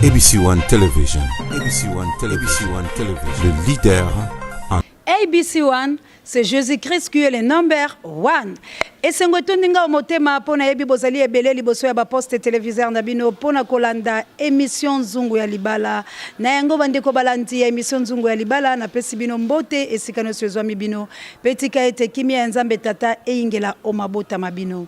ABC One Television. ABC One Television. ABC One Television. Le leader en ABC One, c'est Jésus-Christ qui est le number one. Et c'est un tourninga au motema pona yebi bozali ebele liboso ya ba poste téléviseur na bino pona kolanda émission Nzungu ya Libala. Na yango bandeko balandi émission Nzungu ya Libala na pesi bino mbote esikano swezwami bino. Petika ete kimia nzambe tata eingela o mabota mabino.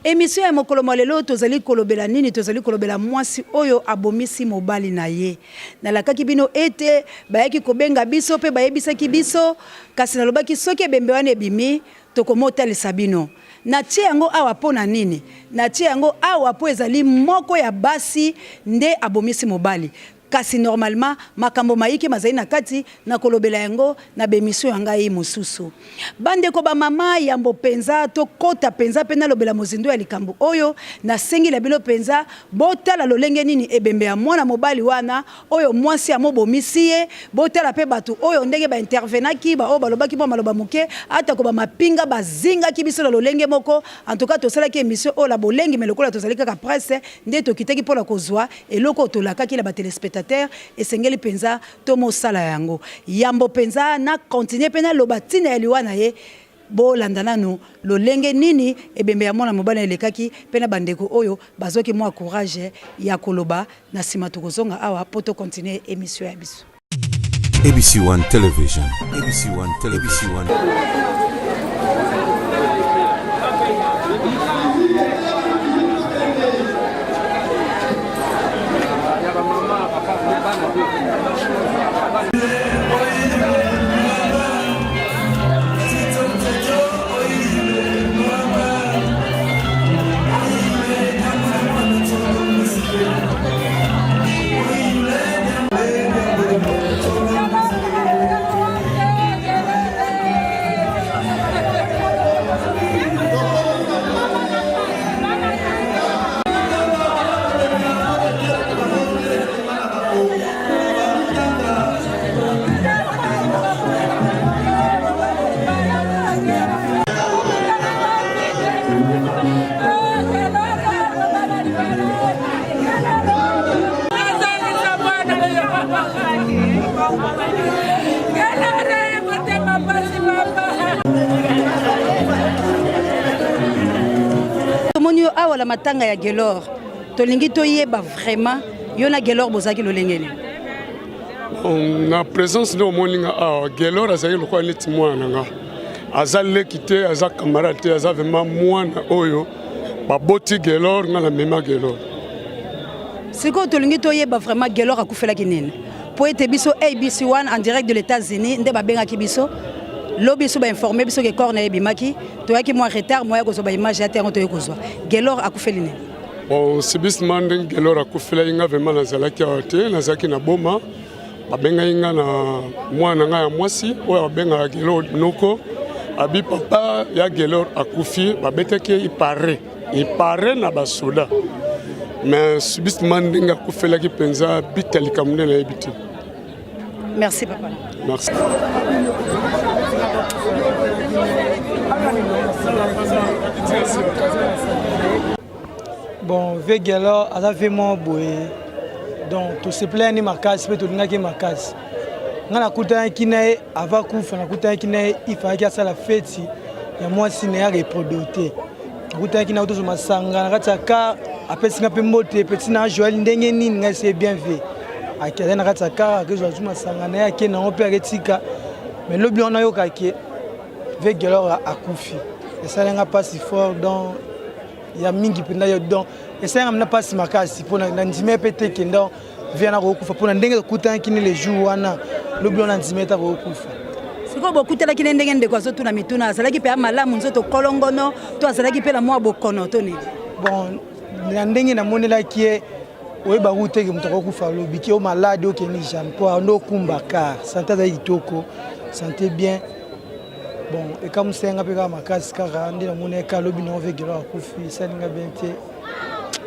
Émission ya mokolo molelo tozali kolobela nini tozali kolobela mwasi oyo abomisi mobali na ye. Na lakaki bino ete bayaki kobenga biso pe bayebisaki biso kasi nalobaki soki bembewane bimi tokomota le sabino. Na tie yango awa pona nini? Na tie yango awa po ezali moko ya basi nde abomisi mobali. Kasi normalement makambo maiki mazali na kati na kolobela yango na bemission yanga yi mususu. Bande ko ba mama yambo penza to kota penza pena lobela mozindo ya likambo oyo na sengi la bilo penza botala lolenge nini ebembe ya mwana mobali wana oyo mwasi ya mobomisi ye botala pe batu oyo ndenge ba intervenaki ba o balobaki bo maloba muke ata ko ba mapinga bazinga kibiso la lolenge moko en tout cas to sala ki émission o la bolengi melokola to sala ka presse nde to kitaki pola kozwa eloko to lakaki la ba téléspectateurs et sengeli penza tomo sala yango yambo penza na continuer pena lobatina eliwana ye bo landana no lolenge nini ebembe ya mwana mobali elekaki pena bandeko oyo bazoki mwa courage ya koloba na sima tokozonga awa poto continuer émission ya biso. ABC One Television. ABC One Television. ABC One. Tomonio awa la matanga ya Gelor tolingi toyeba vraiment yona Gelor bozaki lolengeni na présence de moninga awa Gelor azali lokwa neti mwana nga azale kité aza camarade aza vraiment mwana oyo baboti Gelor nga na mema Gelor siko tolingi toyeba vraiment Gelor akufela kinene po ete biso ABC One en direct de l'États-Unis nde babenga ki biso lobi so ba informer biso ke corne ebimaki toyaki mo retard mo ya kozo ba image ya terre to kozwa Gelor akufeli ne bon sibis manding Gelor akufela inga vraiment nazalaki ate nazaki na boma babenga inga na mwana nga ya mwasi oyo babenga Gelor noko abi papa ya Gelor akufi babetaki ipare na basoda mais sibis manding akufela ki penza bitali kamune na ebiti. Merci papa. Merci. Bon, Gelor, à la vraiment boé. Donc, tout se plaît ni ma casse, mais tout n'a que ma casse. On a coûté un kiné, avant qu'on fasse un coûté un kiné, il fallait qu'il y ait la fête. Il y a moins ciné à reproduire. On a coûté un kiné autour de ma sanga, on a car après c'est un peu moté, petit n'a Joël n'engeni, c'est bien fait. À quel endroit ça car que je joue ma sanga, n'a qui n'a pas rétika, mais le blanc n'a eu qu'à qui. Gelor a Koufi. Et ça n'a pas si fort dans il y a mingi penda donc et ça n'a pas si marqué pour n'andime pété qui donc vient à Koufa pour n'endenga kuta qui ne les joue wana le blanc n'andime ta Koufa. C'est quoi beaucoup de la qui n'endenga de quoi surtout na mituna ça la qui paie malamu nzoto kolongono toi ça la qui paie la moi bokono toni. Bon n'endenga na monela qui est oui bah route que mutoko Koufa lo biki o malade o keni jam pour ndo kumbaka santé za itoko santé bien. Bon, et comme c'est un peu comme ma casse, car on dit mon école, le bilan avec Gelor Koufi, ça n'a bien été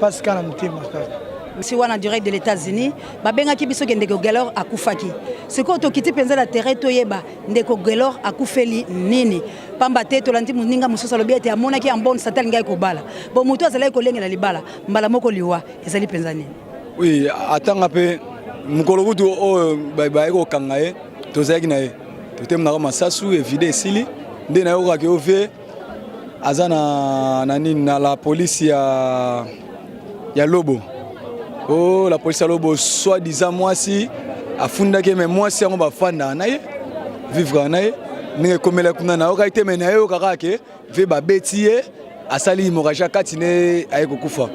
parce qu'on a monté ma carte. Si on a direct de l'États-Unis, babenga ki biso ndeko Gelor akufaki. Ce que to kiti penza la terre to yeba ndeko Gelor akufeli nini. Pamba te to lanti muninga musosa lobi ete amona ki en bonne satel ngai ko bala. Bon muto azala ko lenga na libala, mbala moko liwa ezali penza nini. Oui, attends un peu. Mukolo kutu o ba eko kangaye tozaki na ye. Totemna ko masasu éviter sili. Nde na yo ka ke ove azana na la police ya Lobo. Oh, la police ya Lobo soi-disant moi si afunda ke mais moi si on va fanda na ye vivre na ye. Ninge komela kuna na yo ka ite mena yo kaka ke ve ba betie asali moraja katine ayeko kufa.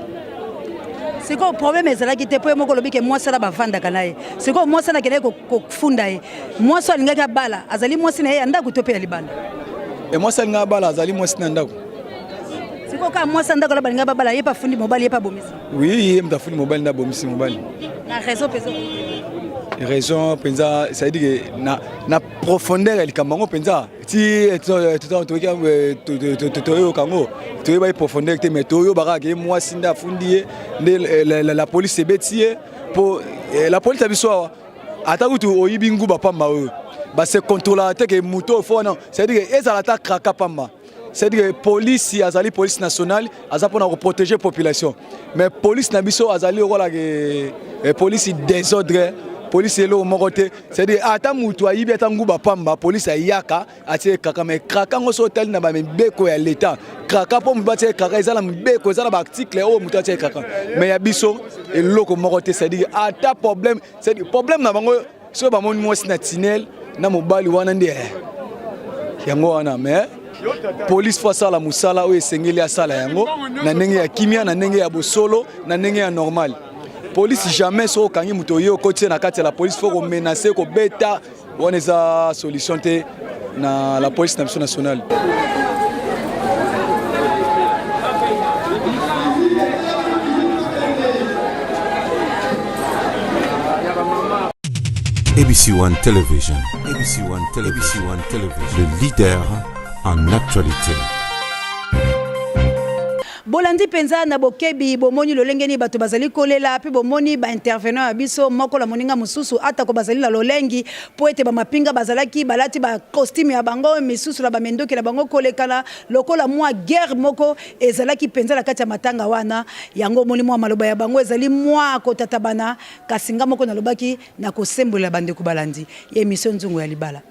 C'est quoi le problème? C'est là qui te peut me que moi ça va vendre kanaye. C'est quoi moi ça na kene ko funda ye. Moi ça linga ka bala. Azali moi sina ye anda ko topé libanda. Et moi ça linga bala azali moi sina ndako. C'est quoi quand moi ça ndako la balinga bala ye pas fundi mobile ye pas bomisi. Oui, il me fundi mobile na bomisi mobile. Na raison peso. Raison penza ça dit que na profondeur el kamango penza ti to kango to ba profondeur te mais to yo baka ke moi sinda fundi la police betie pour la police abiso ata kutu oyibi nguba pamba ba se contrôler te ke muto fo non c'est dire que ezala ta kraka pamba c'est dire que police azali police nationale aza pour protéger population mais police na biso azali rola ke police désordre police est là au côté c'est-à-dire ata mutu ayibi ata nguba pamba police ayaka atie kaka mais kraka ngo hotel na ba mbeko ya l'état kraka po mbatie kaka ezala mbeko ezala ba article o mutu atie kaka mais ya biso eloko mo côté c'est-à-dire ata problème c'est-à-dire problème na bango so ba moni mo sina tinel na mobali wana ndi yango wana mais police fa sala musala o esengeli asala yango na ndenge ya kimia na ndenge ya bosolo na ndenge ya normal. Police jamais so kangi muto yo côté na kati la police faut menacer ko beta on eza solution te na la police nationale. ABC One Television. ABC One Television. Le leader en actualité. Bolandi penza na bokebi bomoni lolengeni bato bazali kolela pe bomoni ba intervenant abiso moko la moninga mususu ata ko bazali la lolengi po ete ba mapinga bazalaki balati ba costume ya bango misusu la ba mendoki la bango kolekana lokola mwa guerre moko ezalaki penza la kati ya matanga wana yango moni mwa maloba ya bango ezali mwa kotatabana kasinga moko na lobaki na kosembola bande ko balandi émission nzungu ya libala.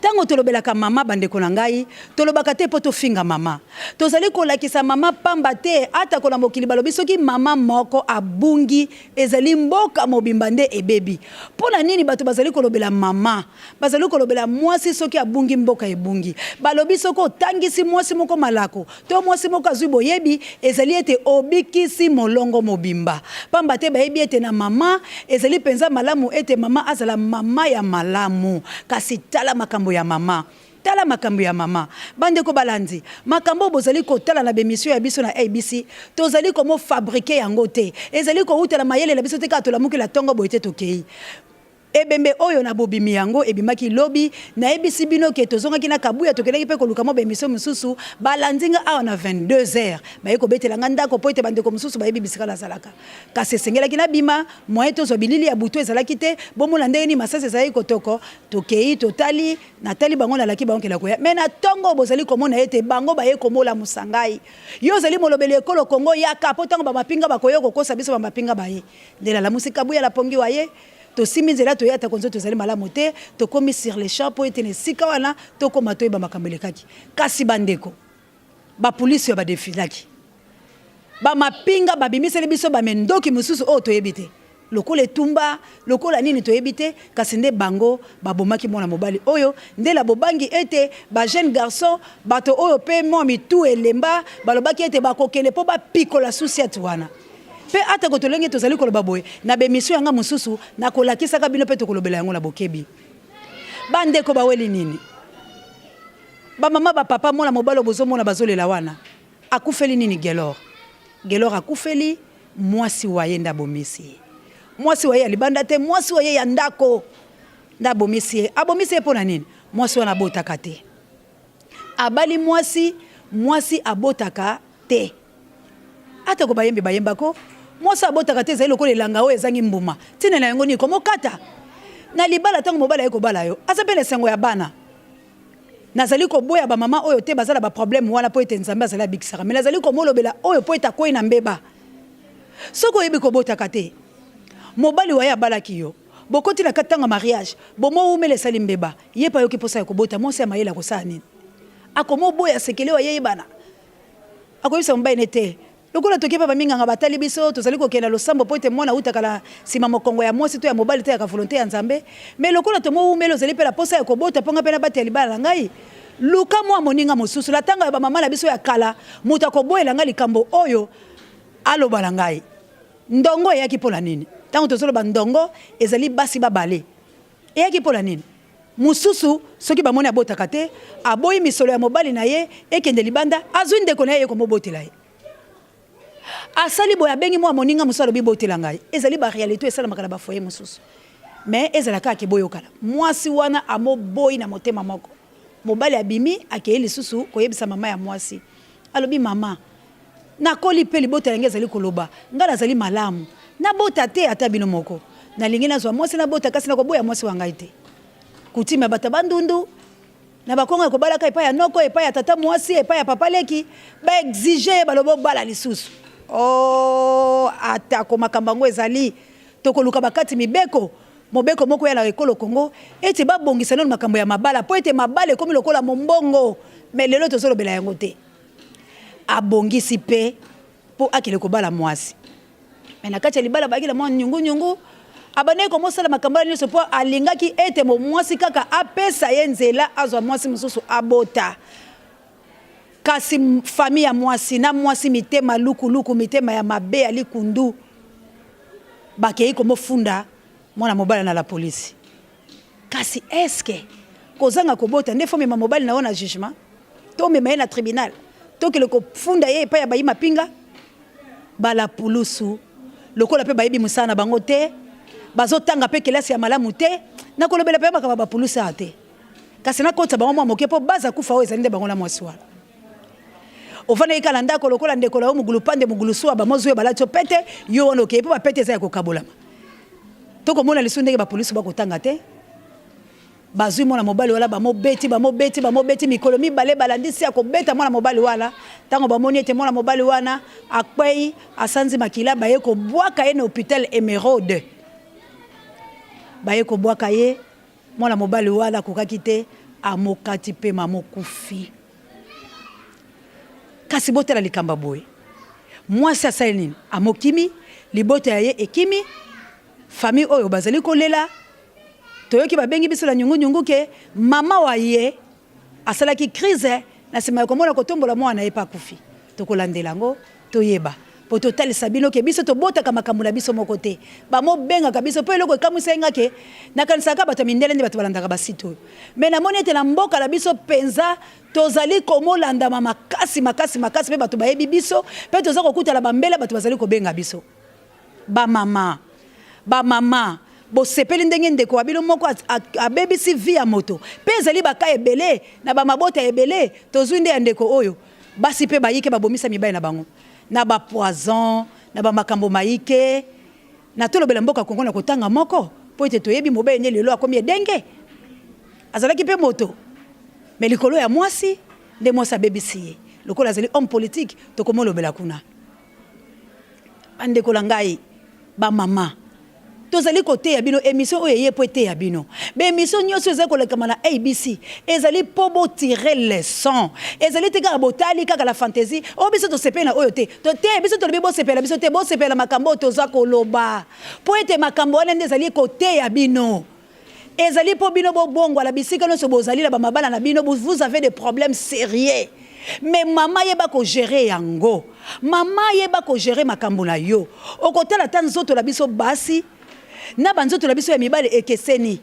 Tango tolobelaka mama bandeko na ngai tolobaka te po tofinga mama tozali kolakisa mama pamba te ata kona mokili balobi soki mama moko abungi ezali mboka mobimba nde ebebi pona nini bato bazali kolobela mama bazali kolobela mwasi soki abungi mboka ebungi balobi soko tangisi mwasi moko malako to mwasi moko azwi boyebi ezali ete obikisi molongo mobimba pamba te bayebi ete na mama ezali penza malamu ete mama azala mama ya malamu kasi tala makambo ya mama tala makambo ya mama bande ko balandi makambo bozali ko tala na bemission ya biso na ABC tozali ko mo fabriquer yango te ezali ko utela mayele la biso te ka to la mukela tongo boyete tokei ebembe oyo na bobimi yango ebimaki lobi na ABC bino ke tozongaki na kabuya tokeleki pe ko luka mo bemission mususu balandinga awa na 22h ba yeko betela nganda ko poite bande ko mususu ba yebi bisika la salaka kasi sengelaki na bima moyen to zo bilili ya buto ezalaki te bomona ndeni masase ezali kotoko tokei totali natali bango na laki bango kela koya mais na tongo bozali komona ete bango ba yeko mola musangai yo zali molobele ekolo Kongo ya kapo tango ba mapinga bakoyo kokosa biso ba mapinga baye ndela la musika buya la pongi waye to siminzela to yata konzo to zali malamu te to komi sur les champs po etene sika wana to koma to ba makambelekaki kasi bandeko ba police yo ba defilaki ba mapinga ba bimisele biso ba mendoki mususu o to yebite lokola etumba lokola nini to yebite kasi nde bango ba bomaki mona mobali oyo nde la bobangi ete ba jeune garçon bato oyo pe mo mitu elemba balobaki ete ba kokele po ba pikola susiat wana pe ata ko tolenge tozali koloba boye na bemission yanga mususu na kolakisa ka bino pe to kolobela yango na bokebi bande ko baweli nini ba mama ba papa mona mobalo bozo mona bazolela wana akufeli nini Gelor akufeli mwasi waye nda bomisi mwasi waye alibanda te mwasi waye ya ndako nda bomisi abomisi pona nini mwasi wana botaka te abali mwasi abotaka te ata ko bayemba ko mwasi abotaka te ezali lokola elanga oyo ezangi mbuma tina na yango ni komokata na libala tango mobala yeko bala yo asa pe lesengo ya bana nazali ko boya ba mama oyo te bazala ba problème wana po ete nzambe azali abikisaka mais nazali ko molobela oyo po eta koyi na mbeba soko yebi ko botaka te mobali wa ya balaki yo bokoti na katanga mariage bomo umele salimbeba yepa yoki posa ya kobota mwasi ya mayela kosala nini akomo boya sekele wa yebana akoyisa mbaye nete lokola toki pa baminganga batali biso tozali kokenda losambo po ete mwana utakala sima mokongo ya mwasi to ya mobali te ya volonté ya nzambe mais lokola tomo umele ozali pe la posa ya kobota ponga pe na bati ya libala ngai luka mwa moninga mosusu la tanga ya bamama na biso ya kala mutu akoboyela ngai likambo oyo alobala ngai ndongo eyaki mpola nini ntango tozoloba ndongo ezali basi babale eyaki mpola nini mususu soki bamoni abotaka te aboyi misolo ya mobali na ye ekende libanda azwi ndeko na ye komobotela ye asali boya bengi mwa moninga musu alobi botela ngai ezali barealité esalamaka na bafoye mosusu mais ezalaka akeboyokala mwasi wana amoboyi na motema moko mobali abimi akei lisusu koyebisa mama ya mwasi alobi mama nakoli pe libota yange ezali koloba nga nazali malamu nabota te ata bino moko nalingi nazwa mwasi nabota kasi nakoboya mwasi wa ngai te kutima bata bandundu na bakonga kobalaka epai ya noko epai ya tata mwasi epai ya papa leki ba exige balobo bala lisusu ata ko makambango ezali tokoluka bakati mibeko mobeko moko ya la ekolo Congo eti babongisa nano makambo ya mabala po ete mabala ekomi lokola mombongo mais lelo tozolobela yango te abongisi pe po akile kobala mwasi mais nakati ya libala bakila mwa nyungu abane ko mosala makambo nyonso po alingaki ete mo mwasi kaka apesa ye nzela azwa mwasi mususu abota kasi famille ya mwasi na mwasi mitema luku mitema ya mabe ali kundu bakei ko mofunda mwana mobali na la polisi kasi eske kozanga kobota nde fome mobali na ona jugement to mema ye na tribunal to kele ko funda ye pa ya bayi mapinga bala pulusu lokola pe bayibi musana bango te bazotanga pe kelasi ya malamu te nakolobela pe bakaba bapulusa ate kasi nakota bango mwa moke po baza kufa oyo ezali nde bango na mwasi wana ofana ikala ndako lokola ndeko la mugulu pande mugulu suwa bamozo balati pete yo wana oke po bapete za kokabolama toko mona lisu ndenge bapolisi bakotanga te bazui mwana mobali wala bamobeti mikolo mibale balandisi ya kobeta mwana mobali wala tango bamoni ete mwana mobali wana akwei asanzi makila baye ko bwaka ye na hôpital Emeraude baye ko bwaka ye mwana mobali wala kokaki te amokati pe mamokufi kasi botela likamba boye mwasi asali nini amokimi libota ya ye ekimi famille oyo bazali kolela toyoki babengi biso la nyungu ke mama wa ye asalaki crise na sima komona kotombola mwana ye pa kufi tokolandela ngo toyeba po totalisa bino ke biso tobotaka makambo na biso moko te bamobengaka biso po eloko ekamwisa nga ke nakanisaka bato mindele nde bato balandaka basite oyo me namoni ete na mboka na biso penza tozali komolandama makasi pe bato bayebi biso pe toza kokutala bambela bato bazali kobenga biso bamama bosepeli ndenge ndeko wa bino moko abebisi vi ya moto pe ezali baka ebele na bamabota ebele tozwi nde ya ndeko oyo basi pe bayike babomisa mibali na bango na bapoison na bamakambo maike na tolobela mboka Kongo na kotanga moko po ete toyebi mobali nde lelo akomi edenge azalaki pe moto me likolo ya mwasi nde mwasi abebisi ye lokola azali homme politique tokomolobela kuna bandeko la ngai bamama tozali kote ya bino émission oyo ye po te ya bino be émission nyonso ezali kolekama na ABC ezali po bo tirer leçon ezali te kaka botali kaka la fantaisie o biso tosepela oyo te to te biso tolobi bosepela biso te bosepela makambo toza koloba po ete makambo wana nde ezali kote ya bino ezali po bino bobongo la bisika nyonso bozali na bamabala na bino vous avez des problèmes sérieux mais mama yeba ko gérer yango mama yeba ko gérer makambo na yo okotala ta nzoto la biso basi na banzoto la biso ya mibale ekeseni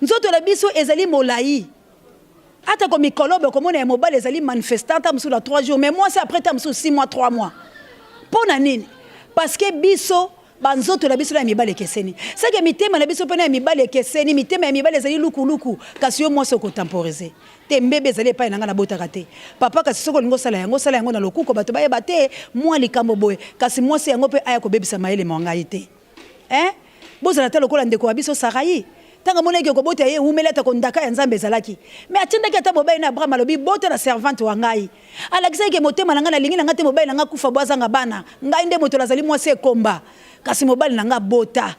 nzoto la biso ezali molai ata ko mikolobe komona ya mobale ezali manifestante amsu la 3 jours mais moi c'est après tamsu 6 mois 3 mois pona nini parce que biso banzoto la biso la mibale ekeseni seke mitema la biso pena ya mibale ekeseni mitema ya mibale ezali luku kasi yo mwasi okotemporiser te mbebe ezali epai na nga na botaka te papa kasi soko lingo sala yango na lokuko bato bayeba te mwa likambo boye kasi mwasi yango mpe aya kobebisa mayele mwangai te bozala te lokola ndeko wa biso Sarai tanga moneki okobota ye umeleta kondaka ya nzambe ezalaki mais atindaki ata mobali na Abraham alobi bota na servante wa ngai alakisaki motema na nga na lingi na nga te mobali na nga kufa bwazanga bana ngai nde moto lazali mwasi ekomba kasi mobali na nga bota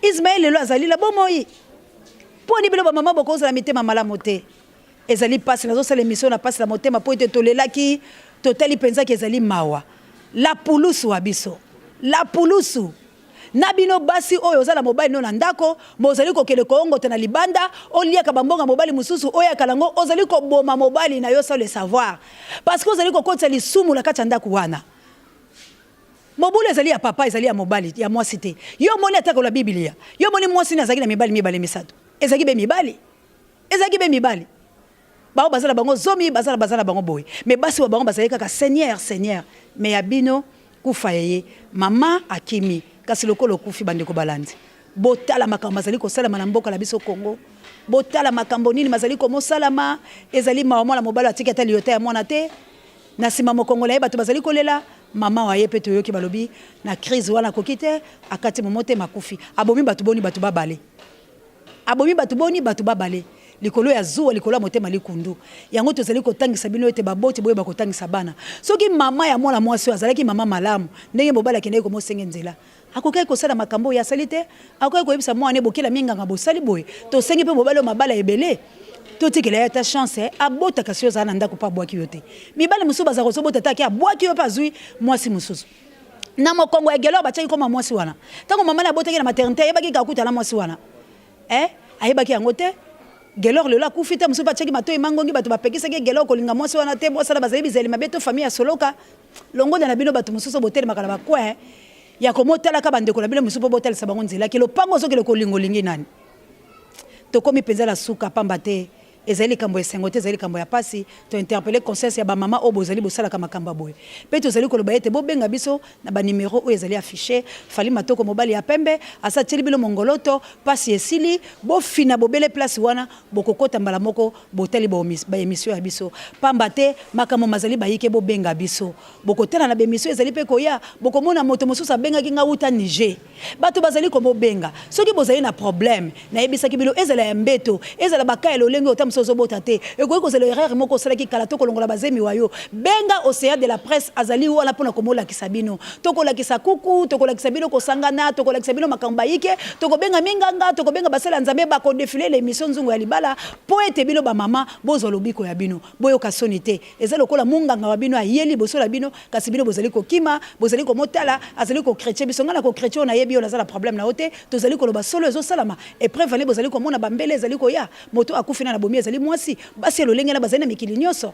Ismaël lelo azali la bomoi poni bilo ba mama boko za mitema malamu te ezali passe nazo sala émission na passe la motema po ete tolelaki totali penza ki ezali mawa la pulusu wa biso la pulusu na bino basi oyo ozala mobali no na ndako mozali kokele kongo te na libanda oliaka bambonga mobali mususu oyo akalango ozali koboma mobali na yo sans le savoir parce que ozali kokotisa lisumu la kati ya ndako wana mobulu ezali ya papa ezali ya mobali ya mwasi te yo moni atako la biblia yo moni mwasi na azali na mibali mibale misato ezali be mibali bao bazala bango zomi bazala bango boy mais basi wa bango bazali kaka seigneur mais ya bino kufa yeye mama akimi kasi lokolo kufi bandeko balandi botala makambo bazali ko sala na mboka la biso Congo botala makambo nini mazali ko mosalama ezali mawa la mobali atiki ata liota ya mwana te na sima mokongola ye bato bazali kolela mama wa ye pe to yoki balobi na crise wana kokite akati momote makufi abomi bato boni bato babale likolo ya zuwa likolo ya motema likundu yango tozali kotangisa bino ete baboti boye bakotangisa bana soki mama ya mwana mwasi azalaki mama malamu ndenge mobala kende ko mosenge nzela akokai kosala makambo ya salite akokai koyebisa mwana bokela minganga bosali boye to sengi pe mobala mabala ebele totikela ya ta chance abota kasio za na ndako pa bwaki yote mibale musu baza kosobota taki abwaki yo pa zui mwasi mususu na mokongo ya gelo bataki koma mwasi wana tango mama na botaki na maternité yebaki kakuta na mwasi wana ayebaki yango te Gelor le la kufita musu ba cheki mato imangongi bato bapekisa ke gelor kolinga mwasi wana te mwasala bazali bizeli mabeto famille ya soloka longo na bino bato mususu botel makala bakwe ya komotala ka bandeko la bino musu po botel sabango nzela ke lo pango zo ke lo kolingo lingi nani to komi penza la suka pamba te ezali kambo esengo te ezali kambo ya pasi to interpeller conscience ya ba mama obozali bosala kama kamba boye pe to zali koloba ete bo benga biso na ba numéro o ezali affiché fali matoko mobali ya pembe asa tili bilo mongoloto pasi esili bo fina bobele place wana bokokota mbala moko botali ba émission ya biso pamba te makamo mazali bayike bo benga biso bokotana na ba émission ezali pe koya bokomona moto mosusu benga kinga uta Niger bato bazali ko benga soki bozali na problème na yebisa kibilo ezala ya mbeto ezala bakaelo lengo otam sozobota te ekoki kozela erreur moko osalaki kala tokolongola bazemi wayo benga océan de la presse azali wana mpona komolakisa bino tokolakisa kuku tokolakisa bino kosangana tokolakisa bino makambo bayike tokobenga minganga tokobenga basala nzambe bakodefile l'émission nzungu ya libala po ete bino bamama bozwa lobiko ya bino boyoka soni te eza lokola munganga wa bino ayeli bosola bino kasi bino bozali kokima bozali komotala azali kokretien biso nga na kokretien na yebi oyo nazala problème na yo te tozali koloba solo ezosalama epreuve bozali komona bambele ezali koya moto akufina na bomi ezali mwasi basi elolenge na bazali na mikili nyonso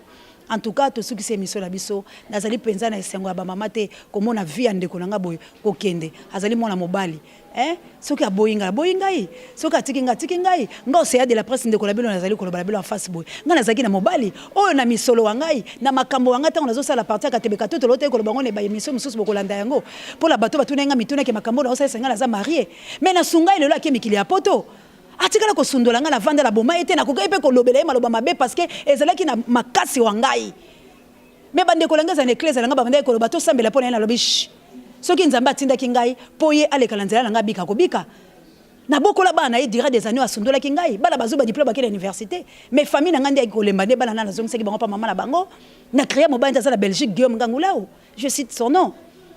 en tout cas tosukisi émission na biso nazali penza na esengo ya bamama te komona vie ya ndeko na nga boye kokende azali mwana mobali soki aboyinga boyingai soki atiki ngai nga océan de la presse ndeko na bino nazali koloba na bino en face boye nga nazalaki na mobali oyo na misolo wa ngai na makambo wanga ntango nazosala parti ya katebeka to tolote koloba ngo ne ba émission mosusu bokolanda yango mpola bato batuna nga mituna ke makambo na osalisa nga naza marié mais nasungai lelo ake mikili ya poto atikala kosundola nga na vanda la boma ete na kokai pe kolobela ye maloba mabe parce que ezalaki na makasi wa ngai me bandeko langa za église langa banda koloba to sambela pona na lobi soki nzamba atindaki ngai po ye alekala nzela langa bika kobika na bokola bana ye dira des années asundola ki ngai bala bazuba diplôme bakela université mais famille na ngandi akolemba ne bana na zongisaki bango pa mama na bango na créer mobile za la Belgique Guillaume Ngangulao je cite son nom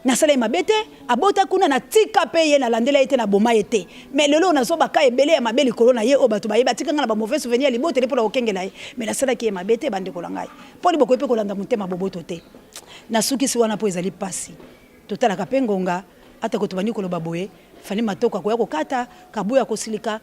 na sala mabete abota kuna na tika pe ye na landela ete na boma ete mais lelo na zo baka ebele ya mabeli corona ye o bato bayeba tika nga na ba mauvais souvenir libote le pour okengela ye mais na sala ki mabete bande kolangai poli boko epe kolanda mutema boboto te na suki si wana po ezali pasi totala kapengonga ata ko tobani koloba boye fani matoko ko ya kokata kabuya kosilika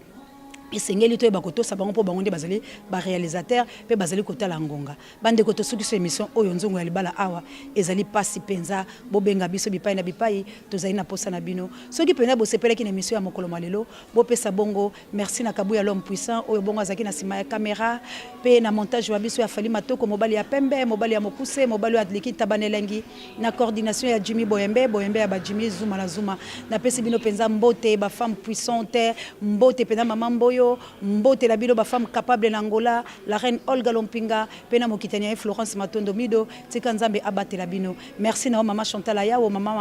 esengeli to bakotosa bango po bango nde bazali ba réalisateur pe bazali kotala ngonga bande ko to suki so émission oyo nzungu ya libala awa ezali pasi penza bobenga biso bipai na bipai tozali na posa na bino soki pena bo sepelaki na émission ya mokolo malelo bo pesa bongo merci na kabuya l'homme puissant oyo bongo azaki na sima ya caméra pe na montage wa biso ya fali matoko mobali ya pembe mobali ya mokuse mobali ya Adliki Tabanelengi na coordination ya Jimmy Boyembe ya ba Jimmy Zuma na Zuma na pesi bino penza mbote ba femme puissante mbote pena mama mboy oyo mbote la bino ba femme capable na Angola la reine Olga Lompinga pena mokitania Florence Matondo Mido tika nzambe abate la bino merci na maman Chantal Ayawo maman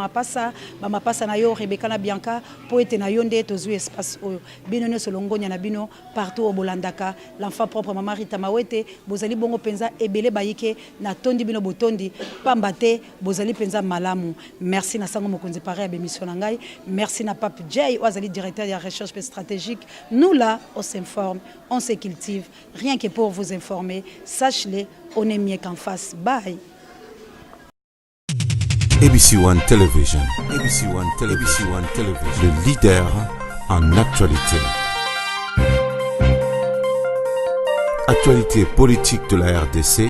mapasa na yo Rebecca na Bianca poete na yonde tozu espace oyo bino ne solongonya na bino partout au Bolandaka l'enfant propre maman Rita Mawete bozali bongo penza ebele bayike na tondi bino botondi pambate bozali penza malamu merci na sango mokonzi pare ya bémission na ngai merci na Pape Jay Oazali directeur de la recherche stratégique nous là on s'informe on se cultive rien que pour vous informer sache-le on est mieux qu'en face bye ABC One Television. ABC One Television. Le leader en actualité. Actualité politique de la RDC.